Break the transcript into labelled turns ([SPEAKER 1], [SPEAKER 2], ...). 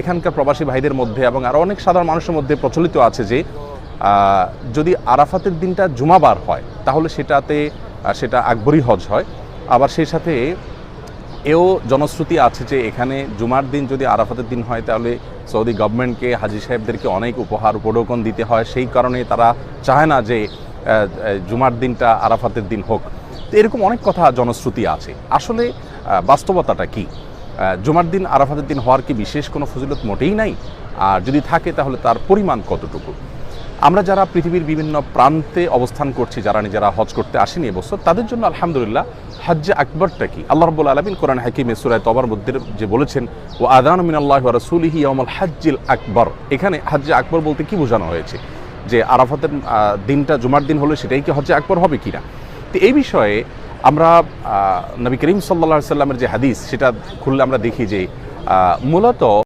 [SPEAKER 1] এখানকার প্রবাসী ভাইদের মধ্যে এবং আরও অনেক সাধারণ মানুষের মধ্যে প্রচলিত আছে যে যদি আরাফাতের দিনটা জুমাবার হয় তাহলে সেটা আকবরী হজ হয়। আবার সেই সাথে এও জনশ্রুতি আছে যে এখানে জুমার দিন যদি আরাফাতের দিন হয় তাহলে সৌদি গভর্নমেন্টকে হাজি সাহেবদেরকে অনেক উপহার উপঢৌকন দিতে হয়, সেই কারণে তারা চায় না যে জুমার দিনটা আরাফাতের দিন হোক। তো এরকম অনেক কথা জনশ্রুতি আছে। আসলে বাস্তবতাটা কি? জুমার দিন আরাফাতের দিন হওয়ার কি বিশেষ কোনো ফজিলত মোটেই নাই? আর যদি থাকে তাহলে তার পরিমাণ কতটুকু? আমরা যারা পৃথিবীর বিভিন্ন প্রান্তে অবস্থান করছি, যারা নিজেরা হজ করতে আসেনি এবছর, তাদের জন্য আলহামদুলিল্লাহ হজ্জে আকবরটা কি? আল্লাহ রাব্বুল আলামিন কোরআন হাকিমে সূরা তওবার মধ্যে যে বলেছেন ওয়া আযানু মিনাল্লাহি ওয়া রাসূলিহি ইয়াউমুল হজ্জিল আকবর, এখানে হজ্জে আকবর বলতে কি বোঝানো হয়েছে? যে আরাফাতের দিনটা জুমার দিন হলে সেটাই কি হজ্জে আকবর হবে কিনা? তো এই বিষয়ে আমরা নবী করিম সাল্লাল্লাহু আলাইহি ওয়াসাল্লামের যে হাদিস সেটা খুললে আমরা দেখি যে মূলত